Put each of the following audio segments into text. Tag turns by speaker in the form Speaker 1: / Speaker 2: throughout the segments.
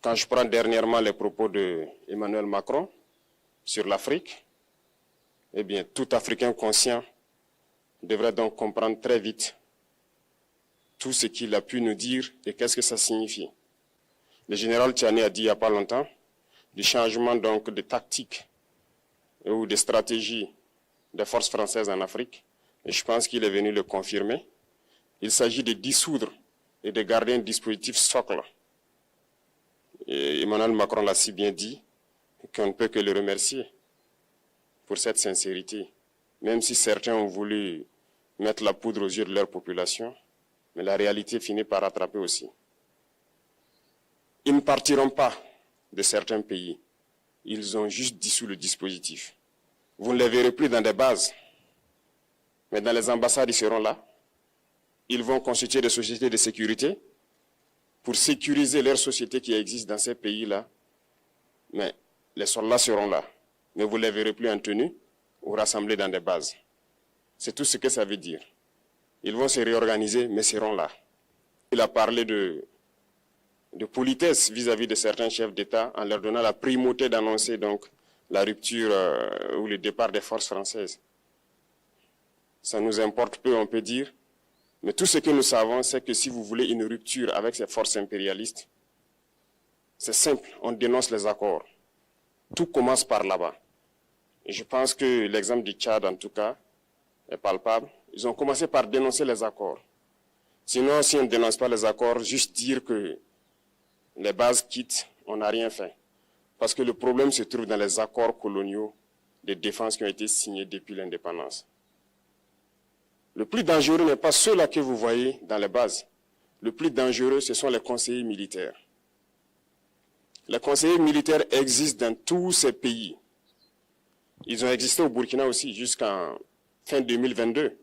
Speaker 1: Quand je prends dernièrement les propos d'Emmanuel Macron sur l'Afrique, eh bien, tout Africain conscient devrait donc comprendre très vite tout ce qu'il a pu nous dire et qu'est-ce que ça signifie. Le général Tchiani a dit il n'y a pas longtemps du changement donc de tactique ou de stratégie des forces françaises en Afrique, et je pense qu'il est venu le confirmer. Il s'agit de dissoudre et de garder un dispositif socle. Et Emmanuel Macron l'a si bien dit qu'on ne peut que le remercier pour cette sincérité, même si certains ont voulu mettre la poudre aux yeux de leur population, mais la réalité finit par rattraper aussi. Ils ne partiront pas de certains pays, ils ont juste dissous le dispositif. Vous ne les verrez plus dans des bases, mais dans les ambassades, ils seront là. Ils vont constituer des sociétés de sécurité pour sécuriser leurs sociétés qui existent dans ces pays-là. Mais les soldats seront là, mais vous ne les verrez plus en tenue ou rassemblés dans des bases. C'est tout ce que ça veut dire. Ils vont se réorganiser, mais seront là. Il a parlé de politesse vis-à-vis de certains chefs d'État en leur donnant la primauté d'annoncer donc la rupture ou le départ des forces françaises. Ça nous importe peu, on peut dire, mais tout ce que nous savons, c'est que si vous voulez une rupture avec ces forces impérialistes, c'est simple, on dénonce les accords. Tout commence par là-bas. Et je pense que l'exemple du Tchad, en tout cas, est palpable. Ils ont commencé par dénoncer les accords. Sinon, si on ne dénonce pas les accords, juste dire que les bases quittent, on n'a rien fait. Parce que le problème se trouve dans les accords coloniaux de défense qui ont été signés depuis l'indépendance. Le plus dangereux n'est pas ceux-là que vous voyez dans les bases. Le plus dangereux, ce sont les conseillers militaires. Les conseillers militaires existent dans tous ces pays. Ils ont existé au Burkina aussi jusqu'en fin 2022,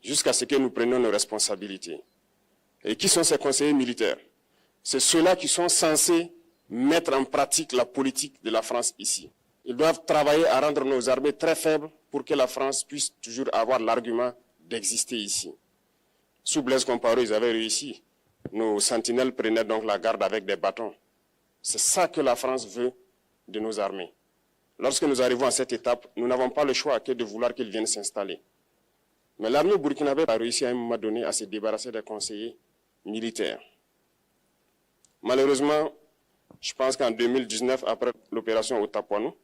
Speaker 1: jusqu'à ce que nous prenions nos responsabilités. Et qui sont ces conseillers militaires? C'est ceux-là qui sont censés mettre en pratique la politique de la France ici. Ils doivent travailler à rendre nos armées très faibles pour que la France puisse toujours avoir l'argument d'exister ici. Sous Blaise Compaoré, ils avaient réussi. Nos sentinelles prenaient donc la garde avec des bâtons. C'est ça que la France veut de nos armées. Lorsque nous arrivons à cette étape, nous n'avons pas le choix que de vouloir qu'ils viennent s'installer. Mais l'armée burkinabé a réussi à un moment donné à se débarrasser des conseillers militaires. Malheureusement, je pense qu'en 2019, après l'opération au Tapuano,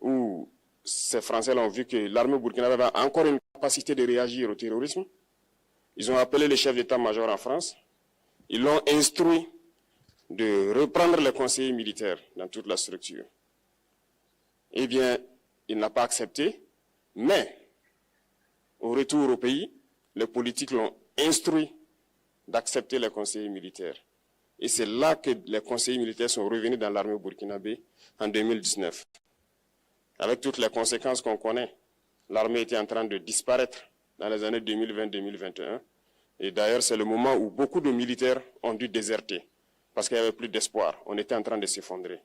Speaker 1: où ces Français ont vu que l'armée burkinabé avait encore une capacité de réagir au terrorisme, ils ont appelé le chef d'état-major en France, ils l'ont instruit de reprendre les conseillers militaires dans toute la structure. Eh bien, il n'a pas accepté, mais au retour au pays, les politiques l'ont instruit d'accepter les conseillers militaires. Et c'est là que les conseillers militaires sont revenus dans l'armée burkinabé en 2019. Avec toutes les conséquences qu'on connaît, l'armée était en train de disparaître dans les années 2020-2021. Et d'ailleurs, c'est le moment où beaucoup de militaires ont dû déserter, parce qu'il n'y avait plus d'espoir. On était en train de s'effondrer.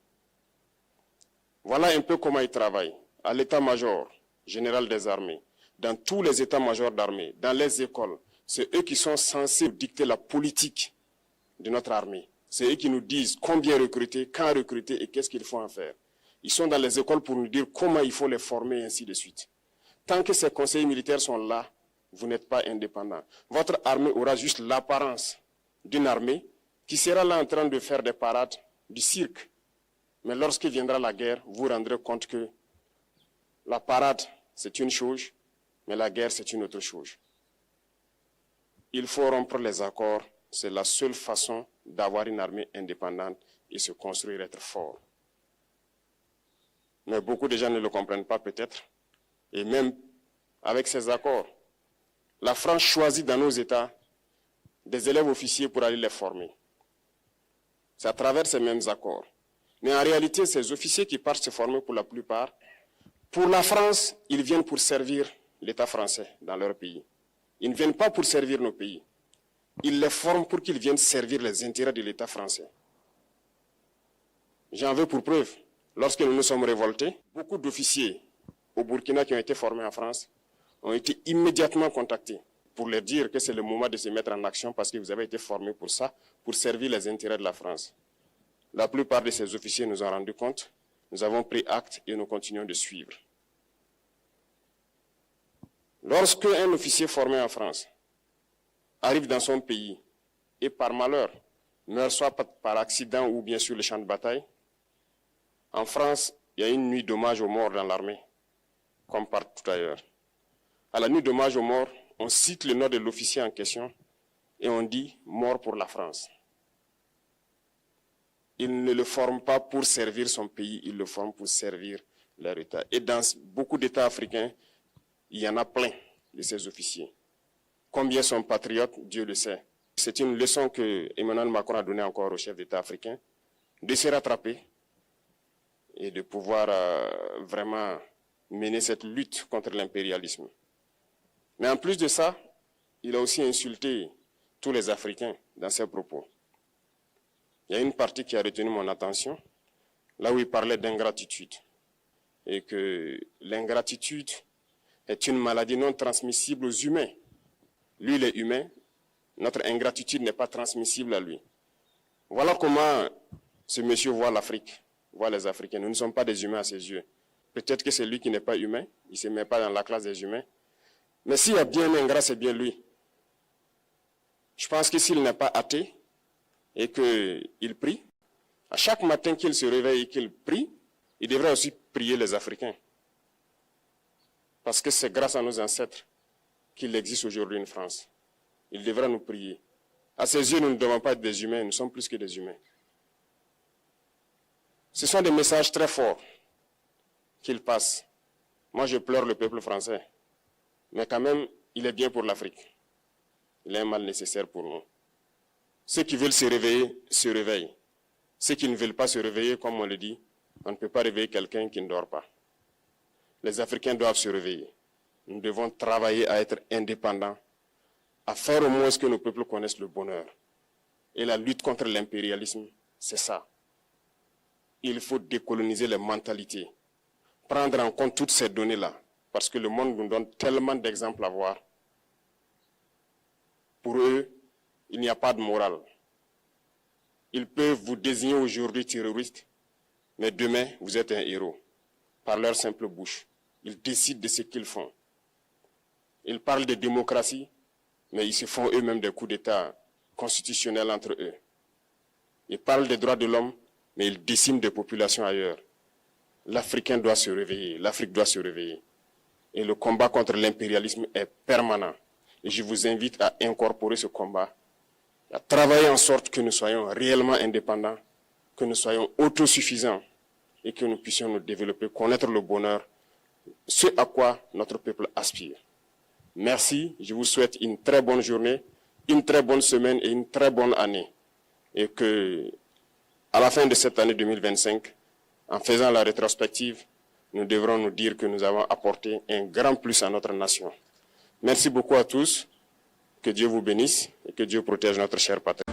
Speaker 1: Voilà un peu comment ils travaillent. À l'état-major général des armées, dans tous les états-majors d'armée, dans les écoles, c'est eux qui sont censés dicter la politique de notre armée. C'est eux qui nous disent combien recruter, quand recruter et qu'est-ce qu'il faut en faire. Ils sont dans les écoles pour nous dire comment il faut les former et ainsi de suite. Tant que ces conseillers militaires sont là, vous n'êtes pas indépendant. Votre armée aura juste l'apparence d'une armée qui sera là en train de faire des parades, du cirque. Mais lorsque viendra la guerre, vous vous rendrez compte que la parade, c'est une chose, mais la guerre, c'est une autre chose. Il faut rompre les accords. C'est la seule façon d'avoir une armée indépendante et se construire, être fort. Mais beaucoup de gens ne le comprennent pas peut-être. Et même avec ces accords, la France choisit dans nos États des élèves officiers pour aller les former. C'est à travers ces mêmes accords. Mais en réalité, ces officiers qui partent se former pour la plupart, pour la France, ils viennent pour servir l'État français dans leur pays. Ils ne viennent pas pour servir nos pays. Ils les forment pour qu'ils viennent servir les intérêts de l'État français. J'en veux pour preuve. Lorsque nous nous sommes révoltés, beaucoup d'officiers au Burkina qui ont été formés en France ont été immédiatement contactés pour leur dire que c'est le moment de se mettre en action parce que vous avez été formés pour ça, pour servir les intérêts de la France. La plupart de ces officiers nous ont rendu compte. Nous avons pris acte et nous continuons de suivre. Lorsque un officier formé en France arrive dans son pays et par malheur meurt soit par accident ou bien sur le champ de bataille, en France, il y a une nuit d'hommage aux morts dans l'armée, comme partout ailleurs. À la nuit d'hommage aux morts, on cite le nom de l'officier en question et on dit « mort pour la France ». Ils ne le forment pas pour servir son pays, ils le forment pour servir leur État. Et dans beaucoup d'États africains, il y en a plein de ces officiers. Combien sont patriotes, Dieu le sait. C'est une leçon que Emmanuel Macron a donnée encore au chef d'État africain, de se rattraper et de pouvoir vraiment mener cette lutte contre l'impérialisme. Mais en plus de ça, il a aussi insulté tous les Africains dans ses propos. Il y a une partie qui a retenu mon attention, là où il parlait d'ingratitude. Et que l'ingratitude est une maladie non transmissible aux humains. Lui, il est humain, notre ingratitude n'est pas transmissible à lui. Voilà comment ce monsieur voit l'Afrique, voit les Africains. Nous ne sommes pas des humains à ses yeux. Peut-être que c'est lui qui n'est pas humain, il ne se met pas dans la classe des humains. Mais s'il y a bien un ingrat, c'est bien lui. Je pense que s'il n'est pas athée et qu'il prie, à chaque matin qu'il se réveille et qu'il prie, il devrait aussi prier les Africains. Parce que c'est grâce à nos ancêtres qu'il existe aujourd'hui une France. Il devrait nous prier. À ses yeux, nous ne devons pas être des humains, nous sommes plus que des humains. Ce sont des messages très forts qu'il passe. Moi, je pleure le peuple français. Mais quand même, il est bien pour l'Afrique. Il est un mal nécessaire pour nous. Ceux qui veulent se réveiller, se réveillent. Ceux qui ne veulent pas se réveiller, comme on le dit, on ne peut pas réveiller quelqu'un qui ne dort pas. Les Africains doivent se réveiller. Nous devons travailler à être indépendants, à faire au moins ce que nos peuples connaissent le bonheur. Et la lutte contre l'impérialisme, c'est ça. Il faut décoloniser les mentalités, prendre en compte toutes ces données-là, parce que le monde nous donne tellement d'exemples à voir. Pour eux, il n'y a pas de morale. Ils peuvent vous désigner aujourd'hui terroriste, mais demain, vous êtes un héros, par leur simple bouche. Ils décident de ce qu'ils font. Ils parlent de démocratie, mais ils se font eux-mêmes des coups d'État constitutionnels entre eux. Ils parlent des droits de l'homme, mais ils déciment des populations ailleurs. L'Africain doit se réveiller, l'Afrique doit se réveiller. Et le combat contre l'impérialisme est permanent. Et je vous invite à incorporer ce combat, à travailler en sorte que nous soyons réellement indépendants, que nous soyons autosuffisants et que nous puissions nous développer, connaître le bonheur, ce à quoi notre peuple aspire. Merci, je vous souhaite une très bonne journée, une très bonne semaine et une très bonne année. Et que, à la fin de cette année 2025, en faisant la rétrospective, nous devrons nous dire que nous avons apporté un grand plus à notre nation. Merci beaucoup à tous, que Dieu vous bénisse et que Dieu protège notre chère patrie.